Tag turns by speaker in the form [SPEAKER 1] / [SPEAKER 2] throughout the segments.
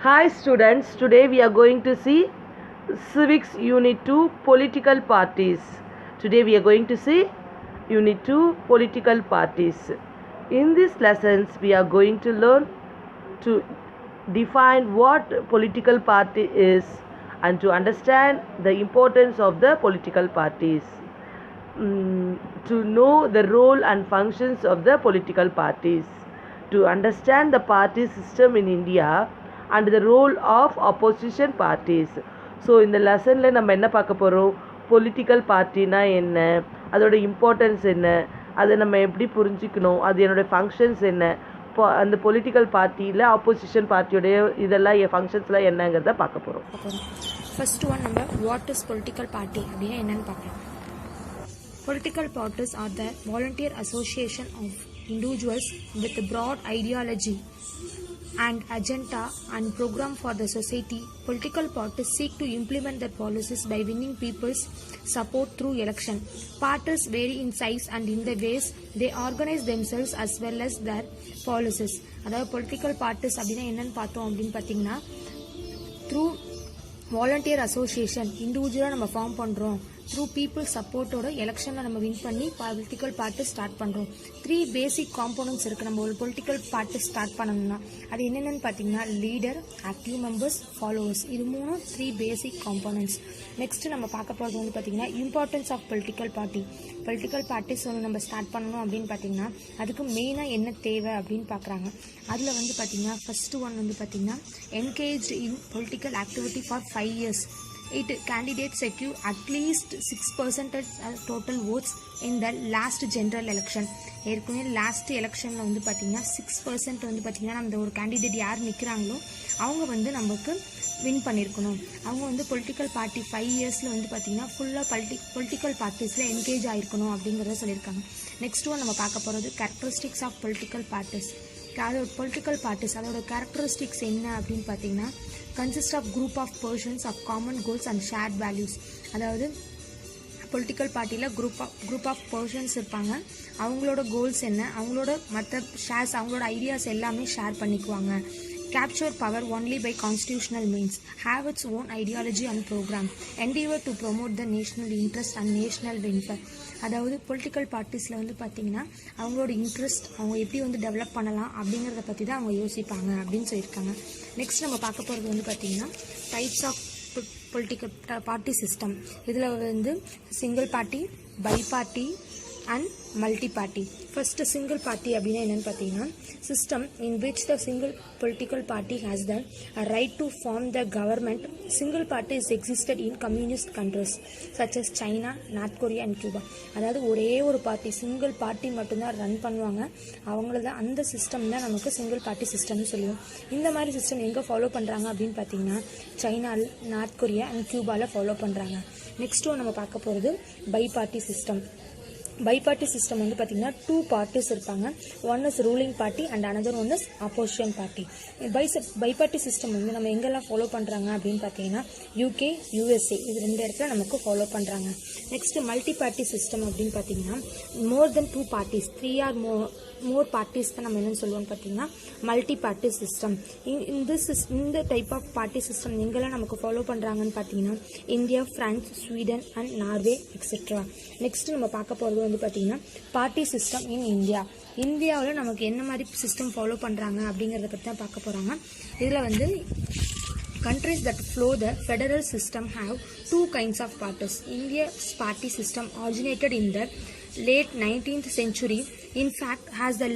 [SPEAKER 1] Hi students, today we are going to see Civics Unit 2 Political Parties. Today we are going to see Unit 2 Political Parties. In these lessons we are going to learn to define what political party is and to understand the importance of the political parties. To know the role and functions of the political parties. To understand the party system in India and the role of opposition parties. So இந்த லெசனில் நம்ம என்ன பார்க்க போகிறோம், political பார்ட்டினா என்ன, அதோட importance என்ன, அதை நம்ம எப்படி புரிஞ்சிக்கணும், அது என்னோடய ஃபங்க்ஷன்ஸ் என்ன, இப்போ அந்த பொலிட்டிக்கல் பார்ட்டியில் ஆப்போசிஷன் பார்ட்டியோடைய இதெல்லாம் ஃபங்க்ஷன்ஸ்லாம் என்னங்கிறத பார்க்க போகிறோம்.
[SPEAKER 2] ஃபர்ஸ்ட் ஒன் நம்ம வாட் இஸ் பொலிட்டிக்கல் பார்ட்டி அப்படின்னா என்னன்னு பார்க்கலாம். Political parties are the volunteer association of individuals with a broad ideology and agenda and program for the society. Political parties seek to implement their policies by winning people's support through election. Parties vary in size and in the ways they organize themselves as well as their policies. அதாவது political parties அப்படின்னா என்னன்னு பார்த்தோம் அப்படின்னு பார்த்தீங்கன்னா, through volunteer association இண்டிவிஜுவலாக நம்ம form பண்ணுறோம், through people சப்போர்ட்டோட எலெக்ஷனில் நம்ம வின் பண்ணி பொலிட்டிக்கல் பார்ட்டி ஸ்டார்ட் பண்ணுறோம். 3 பேசிக் காம்போனன்ட்ஸ் இருக்குது நம்ம ஒரு பொலிட்டிக்கல் பார்ட்டி ஸ்டார்ட் பண்ணணும்னா. அது என்னென்னு பார்த்தீங்கன்னா லீடர், ஆக்டிவ் மெம்பர்ஸ், ஃபாலோவர்ஸ். இது 3 பேசிக் காம்போனன்ட்ஸ். நெக்ஸ்ட் நம்ம பார்க்க போகிறது வந்து பார்த்தீங்கன்னா importance of political party. Political parties ஒன்று நம்ம ஸ்டார்ட் பண்ணணும் அப்படின்னு பார்த்தீங்கன்னா அதுக்கு மெயினாக என்ன தேவை அப்படின்னு பார்க்குறாங்க. அதில் வந்து பார்த்தீங்கன்னா ஃபர்ஸ்ட் ஒன் வந்து பார்த்தீங்கன்னா engaged in political activity for 5 years. Candidates secure at least 6% total votes in the last general election. ஏற்கனவே லாஸ்ட் எலெக்ஷனில் வந்து பார்த்தீங்கன்னா 6% வந்து பார்த்தீங்கன்னா நம்ம ஒரு கேண்டிடேட் யார் நிற்கிறாங்களோ அவங்க வந்து நமக்கு வின் பண்ணியிருக்கணும். அவங்க வந்து பொலிட்டிக்கல் பார்ட்டி 5 yearsல வந்து பார்த்தீங்கன்னா ஃபுல்லாக பொலிட்டிக்கல் பார்ட்டிஸில் என்கேஜ் ஆகிருக்கணும் அப்படிங்கிறத சொல்லியிருக்காங்க. நெக்ஸ்ட் ஒன் நம்ம பார்க்க போகிறது கேரக்டரிஸ்டிக்ஸ் ஆஃப் பொலிட்டிக்கல் பார்ட்டிஸ். அதோட பொலிட்டிக்கல் பார்ட்டிஸ் அதோட கேரக்டரிஸ்டிக்ஸ் என்ன அப்படின்னு பார்த்தீங்கன்னா consist of group of persons of common goals and shared values. அதாவது பொலிட்டிக்கல் பார்ட்டியில் குரூப் ஆஃப் பர்சன்ஸ் இருப்பாங்க, அவங்களோட கோல்ஸ் என்ன, அவங்களோட மற்ற ஷேர்ஸ், அவங்களோட ஐடியாஸ் எல்லாமே ஷேர் பண்ணிக்குவாங்க. Capture power only by constitutional means, have its own ideology and program, endeavor to promote the national interest and national welfare. அதாவது பொலிட்டிக்கல் பார்ட்டிஸில் வந்து பார்த்தீங்கன்னா அவங்களோட இன்ட்ரெஸ்ட், அவங்க எப்படி வந்து டெவலப் பண்ணலாம் அப்படிங்கிறத பற்றி தான் அவங்க யோசிப்பாங்க அப்படின்னு சொல்லியிருக்காங்க. நெக்ஸ்ட் நம்ம பார்க்க போகிறது வந்து பார்த்தீங்கன்னா types of political party system. இதில் வந்து single party, bi party and multi party. First single party அப்படின்னா என்னன்னு பார்த்தீங்கன்னா system in which the single political party has the right to form the government. Single party is existed in communist countries such as China, North Korea and Cuba. அதாவது ஒரே ஒரு party, single party மட்டும்தான் run பண்ணுவாங்க. அவங்கள அந்த system தான் நமக்கு single party சிஸ்டம்னு சொல்லுவோம். இந்த மாதிரி சிஸ்டம் எங்கே ஃபாலோ பண்ணுறாங்க அப்படின்னு பார்த்தீங்கன்னா சைனா, நார்த் கொரியா அண்ட் கியூபாவில் ஃபாலோ பண்ணுறாங்க. நெக்ஸ்ட்டு நம்ம பார்க்க போகிறது bi party system. Bi party system வந்து பார்த்தீங்கன்னா 2 பார்ட்டிஸ் இருப்பாங்க. One is ruling party and another one is opposition party. Bi party system வந்து நம்ம எங்கெல்லாம் ஃபாலோ பண்ணுறாங்க அப்படின்னு பார்த்தீங்கன்னா UK, USA இது 2 இடத்துல நமக்கு ஃபாலோ பண்ணுறாங்க. நெக்ஸ்ட் மல்டி பார்ட்டி சிஸ்டம் அப்படின்னு பார்த்தீங்கன்னா மோர் தென் 2 பார்ட்டிஸ், 3 ஆர் மோர் பார்ட்டிஸ் தான் நம்ம என்னன்னு சொல்லுவோம்னு பார்த்தீங்கன்னா மல்டி பார்ட்டி சிஸ்டம். இந்த டைப் ஆஃப் பார்ட்டி சிஸ்டம் எங்கெல்லாம் நமக்கு ஃபாலோ பண்ணுறாங்கன்னு பார்த்தீங்கன்னா India, France, Sweden and Norway etcetera. Next நம்ம பார்க்க போகிறது வந்து பார்த்தீங்கன்னா பார்ட்டி சிஸ்டம் இன் இந்தியா. இந்தியாவில் நமக்கு என்ன மாதிரி சிஸ்டம் ஃபாலோ பண்ணுறாங்க அப்படிங்கிறத பற்றி தான் பார்க்க போகிறாங்க. இதில் வந்து countries that follow the federal system have 2 kinds of parties. India's party system originated in the late 19th century. In fact, has the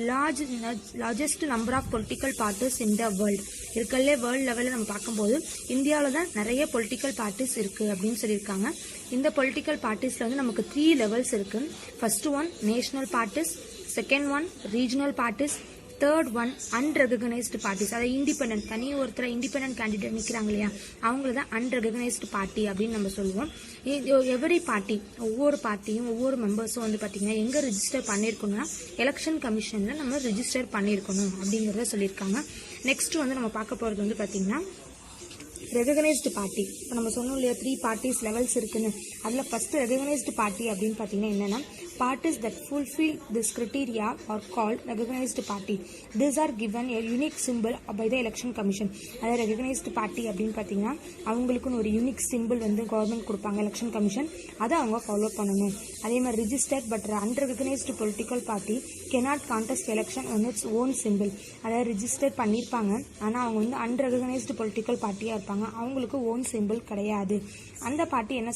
[SPEAKER 2] largest number of political parties in the world. இருக்கல்ல world லெவலில் நம்ம பார்க்கும்போது இந்தியாவில் தான் நிறைய political parties இருக்குது அப்படின்னு சொல்லியிருக்காங்க. இந்த பொலிட்டிக்கல் பார்ட்டிஸில் வந்து நமக்கு 3 levels இருக்குது. First one national parties, second one regional parties, third one unrecognised parties. அதாவது இண்டிபெண்டன்ட், தனி ஒருத்தர் இண்டிபெண்டன்ட் கேண்டிடேட் நிற்கிறாங்க இல்லையா, அவங்கள தான் அன்ரெகனைஸ்டு பார்ட்டி அப்படின்னு நம்ம சொல்லுவோம். எவரி பார்ட்டி, ஒவ்வொரு பார்ட்டியும் ஒவ்வொரு மெம்பர்ஸும் வந்து பார்த்தீங்கன்னா எங்கே ரிஜிஸ்டர் பண்ணியிருக்கணும்னா எலெக்ஷன் கமிஷனில் நம்ம ரிஜிஸ்டர் பண்ணியிருக்கணும் அப்படிங்கிறத சொல்லியிருக்காங்க. நெக்ஸ்ட் வந்து நம்ம பார்க்க போகிறது வந்து பார்த்தீங்கன்னா ரெகனைஸ்டு பார்ட்டி. இப்போ நம்ம சொன்னோம் இல்லையா 3 பார்ட்டிஸ் லெவல்ஸ் இருக்குன்னு, அதில் ஃபர்ஸ்ட் ரெகனைஸ்டு பார்ட்டி அப்படின்னு பார்த்தீங்கன்னா என்னென்னா Parties that fulfill this criteria are called recognized party. These are given a unique symbol by the election commission. அதாவது recognized party அப்படின்னு பார்த்தீங்கன்னா அவங்களுக்குன்னு ஒரு யூனிக் சிம்பிள் வந்து கவர்மெண்ட் கொடுப்பாங்க எலெக்ஷன் கமிஷன், அதை அவங்க ஃபாலோ பண்ணணும். அதே மாதிரி registered but unrecognised political party cannot contest election on its own symbol. அதாவது ரிஜிஸ்டர் பண்ணியிருப்பாங்க ஆனால் அவங்க வந்து அன்ரெகனைஸ்டு பொலிட்டிக்கல் பார்ட்டியாக இருப்பாங்க, அவங்களுக்கு ஓன் சிம்பிள் கிடையாது. அந்த பார்ட்டி என்ன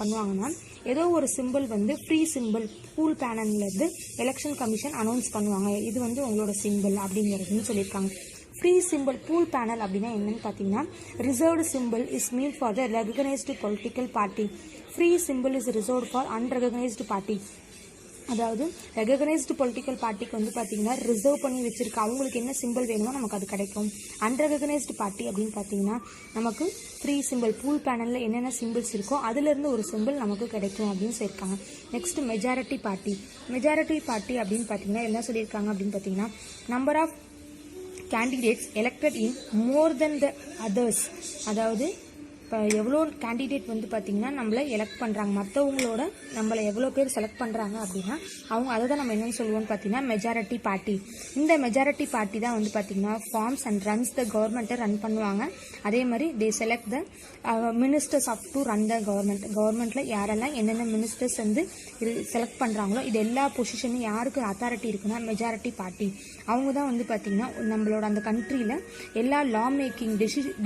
[SPEAKER 2] பண்ணுவாங்கன்னா ஏதோ ஒரு சிம்பிள் வந்து ஃப்ரீ சிம்பிள் பூல் பேனல்லேருந்து எலெக்ஷன் கமிஷன் அனௌன்ஸ் பண்ணுவாங்க, இது வந்து உங்களோட சிம்பிள் அப்படிங்கிறதுன்னு சொல்லியிருக்காங்க. ஃப்ரீ சிம்பிள் பூல் பேனல் அப்படின்னா என்னன்னு பார்த்தீங்கன்னா reserved simple is mean for the recognised political party. Free simple is reserved for unrecognised party. அதாவது ரெகனைஸ்டு பொலிட்டிக்கல் பார்ட்டிக்கு வந்து பார்த்தீங்கன்னா ரிசர்வ் பண்ணி வச்சிருக்க அவங்களுக்கு என்ன சிம்பிள் வேணுமோ நமக்கு அது கிடைக்கும். அன்ரெகனைஸ்டு பார்ட்டி அப்படின்னு பார்த்தீங்கன்னா நமக்கு ஃப்ரீ சிம்பிள் பூல் பேனலில் என்னென்ன சிம்பிள்ஸ் இருக்கோ அதுலேருந்து ஒரு சிம்பிள் நமக்கு கிடைக்கும் அப்படின்னு சொல்லியிருக்காங்க. Next majority party. Majority party அப்படின்னு பார்த்தீங்கன்னா என்ன சொல்லியிருக்காங்க அப்படின்னு பார்த்தீங்கன்னா number of candidates elected in more than the others. அதாவது இப்போ எவ்வளோ கேண்டிடேட் வந்து பார்த்திங்கன்னா நம்மளை எலெக்ட் பண்ணுறாங்க, மற்றவங்களோட நம்மளை எவ்வளோ பேர் செலக்ட் பண்ணுறாங்க அப்படின்னா அவங்க அதை தான் நம்ம என்னென்னு சொல்லுவோம்னு பார்த்தீங்கன்னா மெஜாரிட்டி பார்ட்டி. இந்த மெஜாரிட்டி பார்ட்டி தான் வந்து பார்த்திங்கன்னா ஃபார்ம்ஸ் அண்ட் ரன்ஸ் த கவர்மெண்ட்டை ரன் பண்ணுவாங்க. அதே மாதிரி they select the ministers of to run the government. கவர்மெண்ட்டில் யாரெல்லாம் என்னென்ன மினிஸ்டர்ஸ் வந்து இது செலக்ட் பண்ணுறாங்களோ இது எல்லா பொசிஷனும் யாருக்கு அத்தாரிட்டி இருக்குன்னா மெஜாரிட்டி பார்ட்டி. அவங்க தான் வந்து பார்த்திங்கன்னா நம்மளோட அந்த கண்ட்ரியில் எல்லா லா மேக்கிங்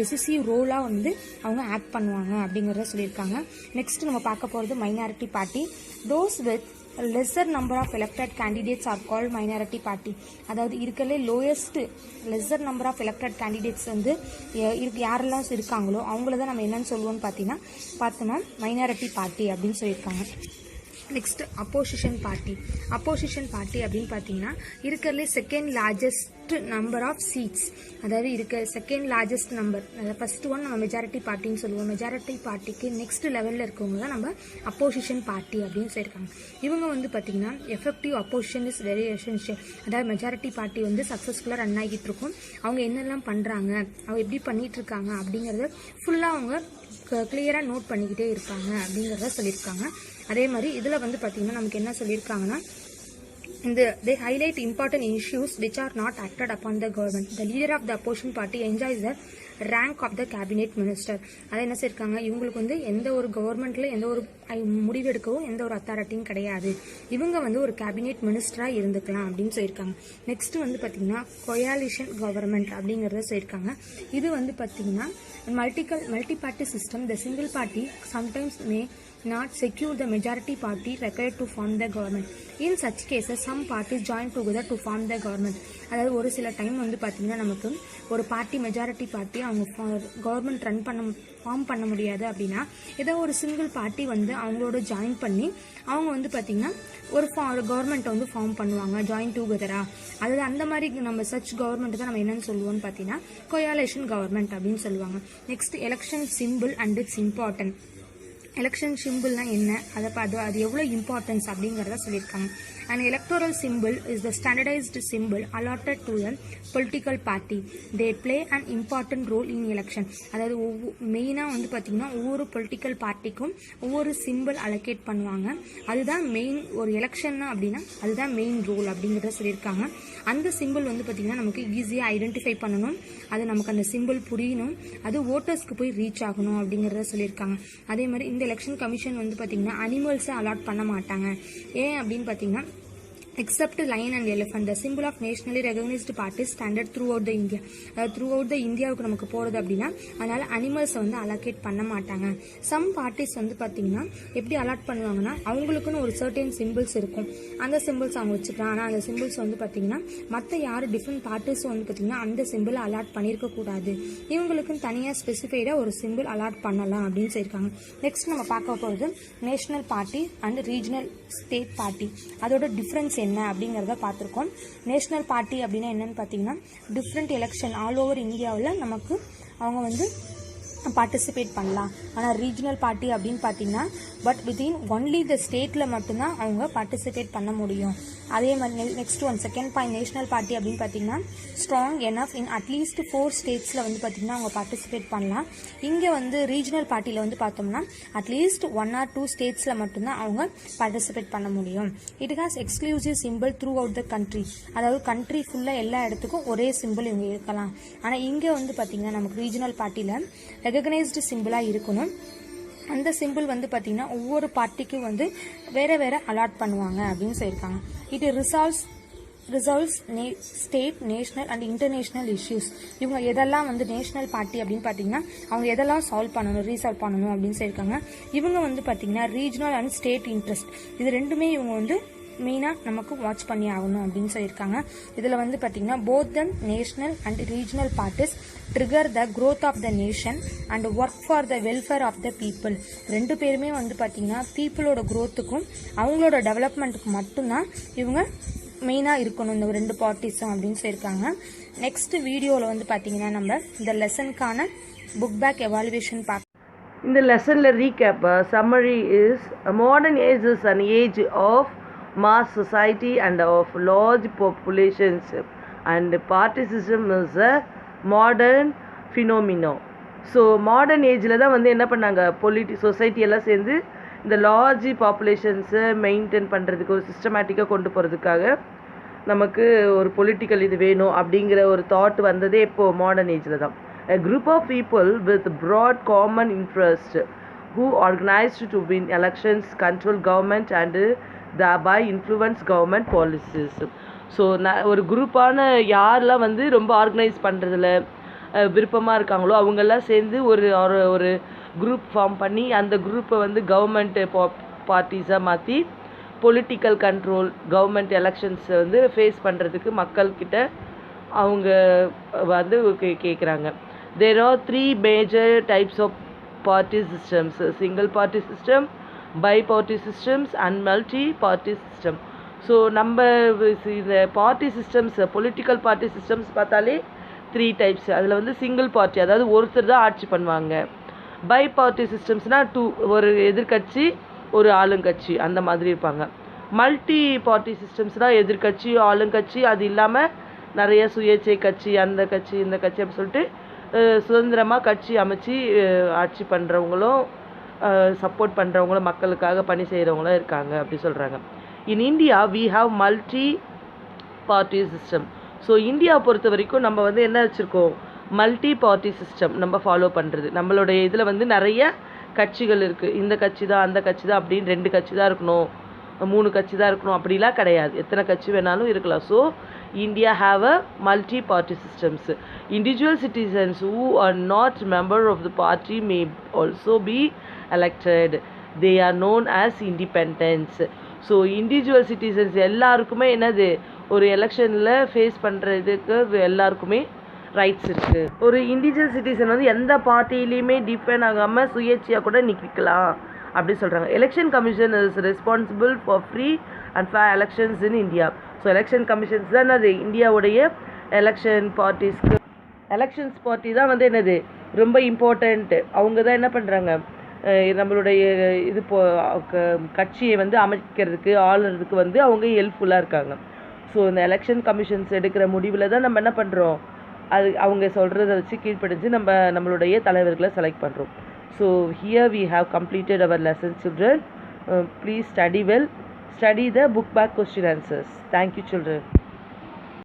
[SPEAKER 2] டெசிசிவ் ரோலாக வந்து அவங்க ஆக்ட் பண்ணுவாங்க அப்படிங்கிறத சொல்லியிருக்காங்க. நெக்ஸ்ட் நம்ம பார்க்க போகிறது minority party. Those with lesser number of elected candidates are called minority party. அதாவது இருக்கலே lowest lesser number of elected candidates வந்து யாரெல்லாம் இருக்காங்களோ அவங்கள தான் நம்ம என்னன்னு சொல்லுவோம்னு பார்த்தோம்னா மைனாரிட்டி பார்ட்டி அப்படின்னு சொல்லியிருக்காங்க. Next opposition party. Opposition party அப்படின்னு பார்த்தீங்கன்னா இருக்கிறதுலே second largest number of seats, அதாவது இருக்க செகண்ட் லார்ஜஸ்ட் நம்பர். அதாவது ஃபர்ஸ்ட் ஒன் நம்ம மெஜாரிட்டி பார்ட்டின்னு சொல்லுவோம். மெஜாரிட்டி பார்ட்டிக்கு நெக்ஸ்ட் லெவலில் இருக்கவங்க தான் நம்ம அப்போசிஷன் பார்ட்டி அப்படின்னு சொல்லியிருக்காங்க. இவங்க வந்து பார்த்தீங்கன்னா effective opposition is very essential. அதாவது மெஜாரிட்டி பார்ட்டி வந்து சக்ஸஸ்ஃபுல்லாக ரன் ஆகிட்டு இருக்கும், அவங்க என்னெல்லாம் பண்ணுறாங்க அவங்க எப்படி பண்ணிட்டு இருக்காங்க அப்படிங்கிறத ஃபுல்லாக அவங்க கிளியராக நோட் பண்ணிக்கிட்டே இருப்பாங்க அப்படிங்கிறத சொல்லியிருக்காங்க. அதே மாதிரி இதில் வந்து பார்த்தீங்கன்னா நமக்கு என்ன சொல்லியிருக்காங்கன்னா they highlight important issues which are not acted upon the government. The leader of the opposition party enjoys the rank of the cabinet minister. அதை என்ன சொல்லியிருக்காங்க, இவங்களுக்கு வந்து எந்த ஒரு கவர்மெண்ட்ல எந்த ஒரு முடிவு எடுக்கவும் எந்த ஒரு அத்தாரிட்டியும் கிடையாது, இவங்க வந்து ஒரு கேபினெட் மினிஸ்டராக இருந்துக்கலாம் அப்படின்னு சொல்லியிருக்காங்க. நெக்ஸ்ட் வந்து பார்த்தீங்கன்னா கோயாலிஷன் கவர்மெண்ட் அப்படிங்கிறத சொல்லியிருக்காங்க. இது வந்து பார்த்தீங்கன்னா multi party system. The single party sometimes May not secure the majority party required to form the government. In such cases some parties join together to form the government. அதாவது ஒரு சில டைம் வந்து பார்த்தீங்கன்னா நமக்கு ஒரு பார்ட்டி மெஜாரிட்டி பார்ட்டி அவங்க government form பண்ண முடியாது அப்படின்னா ஏதோ ஒரு சிங்கிள் பார்ட்டி வந்து அவங்களோட ஜாயின் பண்ணி அவங்க வந்து பார்த்தீங்கன்னா ஒரு கவர்மெண்ட்டை வந்து ஃபார்ம் பண்ணுவாங்க ஜாயின் டுகெதரா. அதாவது அந்த மாதிரி நம்ம சச் கவர்மெண்ட் தான் நம்ம என்னன்னு சொல்லுவோம்னு பார்த்தீங்கன்னா கோயாலேஷன் கவர்மெண்ட் அப்படின்னு சொல்லுவாங்க. Next election symbol and it's important. Election சிம்பிள்னா என்ன, அது எவ்வளோ இம்பார்ட்டன்ஸ் அப்படிங்கிறத சொல்லியிருக்காங்க. An electoral symbol is the standardized symbol allotted to a political party. They play an important role in election. அதாவது மெயினாக வந்து பார்த்தீங்கன்னா ஒவ்வொரு பொலிட்டிக்கல் பார்ட்டிக்கும் ஒவ்வொரு சிம்பிள் அலோகேட் பண்ணுவாங்க. அதுதான் மெயின் ஒரு எலெக்ஷன்னா அப்படின்னா அதுதான் மெயின் ரோல் அப்படிங்கிறத சொல்லியிருக்காங்க. அந்த சிம்பிள் வந்து பார்த்தீங்கன்னா நமக்கு ஈஸியாக ஐடென்டிஃபை பண்ணணும், அது நமக்கு அந்த சிம்பிள் புரியணும், அது ஓட்டர்ஸ்க்கு போய் ரீச் ஆகணும் அப்படிங்கிறத சொல்லியிருக்காங்க. அதே மாதிரி இந்த எலெக்ஷன் கமிஷன் வந்து பார்த்தீங்கன்னா அனிமல்ஸை அலாட் பண்ண மாட்டாங்க. ஏன் அப்படின்னு பார்த்தீங்கன்னா except lion and elephant, the symbol of nationally recognized parties standard throughout the India. throughout the இந்தியாவுக்கு நமக்கு போகிறது அப்படின்னா அதனால அனிமல்ஸை வந்து அலோகேட் பண்ண மாட்டாங்க. சம் பார்ட்டிஸ் வந்து பார்த்தீங்கன்னா எப்படி அலாட் பண்ணுவாங்கன்னா அவங்களுக்குன்னு ஒரு சர்டன் சிம்பிள்ஸ் இருக்கும், அந்த சிம்பிள்ஸ் அவங்க வச்சுக்கலாம். ஆனால் அந்த சிம்பிள்ஸ் வந்து பார்த்தீங்கன்னா மற்ற யார் டிஃப்ரெண்ட் பார்ட்டிஸும் வந்து பார்த்தீங்கன்னா அந்த சிம்பிளை அலாட் பண்ணியிருக்க கூடாது, இவங்களுக்குன்னு தனியாக ஸ்பெசிஃபைடாக ஒரு சிம்பிள் அலாட் பண்ணலாம் அப்படின்னு சொல்லியிருக்காங்க. நெக்ஸ்ட் நம்ம பார்க்க போகிறது national party and regional state party. அதோட டிஃப்ரென்ஸ் என்ன அப்படிங்கிறத பார்த்துருக்கோம். நேஷனல் பார்ட்டி அப்படின்னா என்னன்னு பார்த்தீங்கன்னா டிஃப்ரெண்ட் எலெக்ஷன் ஆல் ஓவர் இந்தியாவில் நமக்கு அவங்க வந்து பார்ட்டிசிபேட் பண்ணலாம். ஆனால் ரீஜனல் பார்ட்டி அப்படின்னு பார்த்தீங்கன்னா பட் வித்தின் ஒன்லி த ஸ்டேட்டில் மட்டும்தான் அவங்க பார்ட்டிசிபேட் பண்ண முடியும். அதே மாதிரி next one second point national party அப்படின்னு பார்த்தீங்கன்னா ஸ்ட்ராங் எனஃப் இன் அட்லீஸ்ட் 4 ஸ்டேட்ஸில் வந்து பார்த்தீங்கன்னா அவங்க பார்ட்டிசிபேட் பண்ணலாம். இங்கே வந்து ரீஜனல் பார்ட்டியில் வந்து பார்த்தோம்னா அட்லீஸ்ட் 1 or 2 ஸ்டேட்ஸில் மட்டும்தான் அவங்க பார்ட்டிசிபேட் பண்ண முடியும். It has exclusive simple through out the country, அதாவது கண்ட்ரி ஃபுல்லாக எல்லா இடத்துக்கும் ஒரே சிம்பிள் இவங்க இருக்கலாம். ஆனால் இங்கே வந்து பார்த்தீங்கன்னா நமக்கு ரீஜனல் பார்ட்டியில் ரெகக்னைஸ்டு சிம்பிளாக இருக்கணும். அந்த சிம்பிள் வந்து பார்த்தீங்கன்னா ஒவ்வொரு பார்ட்டிக்கும் வந்து வேறு வேறு அலாட் பண்ணுவாங்க அப்படின்னு சொல்லியிருக்காங்க. It resolves state, national and international issues. இவங்க எதெல்லாம் வந்து நேஷனல் பார்ட்டி அப்படின்னு பார்த்தீங்கன்னா அவங்க எதெல்லாம் ரீசால்வ் பண்ணணும் அப்படின்னு சொல்லியிருக்காங்க. இவங்க வந்து பார்த்தீங்கன்னா ரீஜனல் அண்ட் ஸ்டேட் இன்ட்ரெஸ்ட் இது ரெண்டுமே இவங்க வந்து மெயினாக நமக்கு வாட்ச் பண்ணி ஆகணும் அப்படின்னு சொல்லியிருக்காங்க. இதில் வந்து பார்த்தீங்கன்னா both the national and regional parties trigger the growth of the nation and work for the welfare of the people. ரெண்டு பேருமே வந்து பார்த்தீங்கன்னா பீப்புளோட க்ரோத்துக்கும் அவங்களோட டெவலப்மெண்ட்டுக்கு மட்டும்தான் இவங்க மெயினாக இருக்கணும் இந்த 2 பார்ட்டிஸும் அப்படின்னு சொல்லியிருக்காங்க. நெக்ஸ்ட் வீடியோவில் வந்து பார்த்தீங்கன்னா நம்ம இந்த லெசனுக்கான புக் பேக் எவாலுவேஷன் பார்க்க.
[SPEAKER 1] இந்த லெசனில் recap summary is modern age is an age of mass society and of large populations, and party system is a modern phenomenon. So modern ஏஜில் தான் வந்து என்ன பண்ணாங்க, சொசைட்டி எல்லாம் சேர்ந்து இந்த லார்ஜ் பாப்புலேஷன்ஸை மெயின்டைன் பண்ணுறதுக்கு ஒரு சிஸ்டமேட்டிக்காக கொண்டு போகிறதுக்காக நமக்கு ஒரு பொலிட்டிக்கல் இது வேணும் அப்படிங்கிற ஒரு தாட் வந்ததே இப்போது மாடர்ன் ஏஜில் தான். A group of people with broad common interest who organized to win elections, control government and thereby influence government policies. So ஒரு குரூப்பான யாரெல்லாம் வந்து ரொம்ப ஆர்கனைஸ் பண்ணுறதுல விருப்பமாக இருக்காங்களோ அவங்கெல்லாம் சேர்ந்து ஒரு குரூப் ஃபார்ம் பண்ணி அந்த குரூப்பை வந்து கவர்மெண்ட் பார்ட்டிஸாக மாற்றி பொலிட்டிக்கல் கண்ட்ரோல், கவர்மெண்ட் எலெக்ஷன்ஸை வந்து ஃபேஸ் பண்ணுறதுக்கு மக்கள்கிட்ட அவங்க வந்து கேட்குறாங்க. There are 3 major types of party systems: single party system, bi-party systems and multi-party system. So நம்ம இந்த party systems, political party systems பார்த்தாலே 3 டைப்ஸ். அதில் வந்து சிங்கிள் பார்ட்டி, அதாவது ஒருத்தர் தான் ஆட்சி பண்ணுவாங்க. பை பார்ட்டி சிஸ்டம்ஸ்னால் 2, ஒரு எதிர்கட்சி ஒரு ஆளுங்கட்சி அந்த மாதிரி இருப்பாங்க. மல்டி பார்ட்டி சிஸ்டம்ஸ்னால் எதிர்கட்சி ஆளுங்கட்சி அது இல்லாமல் நிறைய சுயேட்சை கட்சி, அந்த கட்சி இந்த கட்சி அப்படின்னு சொல்லிட்டு சுதந்திரமாக கட்சி அமைச்சு ஆட்சி பண்ணுறவங்களும் சப்போர்ட் பண்ணுறவங்களும் மக்களுக்காக பணி செய்கிறவங்களும் இருக்காங்க அப்படி சொல்கிறாங்க. In India we have multi party system. So இந்தியாவை பொறுத்த வரைக்கும் நம்ம வந்து என்ன வச்சுருக்கோம், மல்டி பார்ட்டி சிஸ்டம் நம்ம ஃபாலோ பண்ணுறது. நம்மளுடைய இதில் வந்து நிறைய கட்சிகள் இருக்குது. இந்த கட்சி தான் அந்த கட்சி தான் அப்படின்னு 2 கட்சி தான் இருக்கணும், 3 கட்சி தான் இருக்கணும் அப்படிலாம் கிடையாது. எத்தனை கட்சி வேணாலும் இருக்கலாம். So India have a multi-party systems. Individual citizens who are not member of the party may also be elected. They are known as independents. So individual citizens எல்லாருக்குமே என்னது, ஒரு எலெக்ஷனில் ஃபேஸ் பண்ணுறதுக்கு எல்லாருக்குமே ரைட்ஸ் இருக்குது. ஒரு இண்டிவிஜுவல் சிட்டிசன் வந்து எந்த பார்ட்டிலையுமே டிபெண்ட் ஆகாமல் சுயேட்சையாக கூட நிற்கலாம் அப்படி சொல்கிறாங்க. Election commission is responsible for free and fair elections in India. So election commissions தான் அது இந்தியாவுடைய எலெக்ஷன் பார்ட்டிஸ்க்கு. எலெக்ஷன்ஸ் பார்ட்டி தான் வந்து என்னது ரொம்ப இம்பார்ட்டண்ட்டு. அவங்க தான் என்ன பண்ணுறாங்க, நம்மளுடைய இது கட்சியை வந்து அமைக்கிறதுக்கு ஆளுறதுக்கு வந்து அவங்க ஹெல்ப்ஃபுல்லாக இருக்காங்க. ஸோ இந்த எலெக்ஷன் கமிஷன்ஸ் எடுக்கிற முடிவில் தான் நம்ம என்ன பண்ணுறோம், அது அவங்க சொல்கிறத வச்சு கீழ்ப்படிஞ்சு நம்மளுடைய தலைவர்களை செலக்ட் பண்ணுறோம். So here we have completed our lesson children. Please study well, study the book back question answers. Thank you children.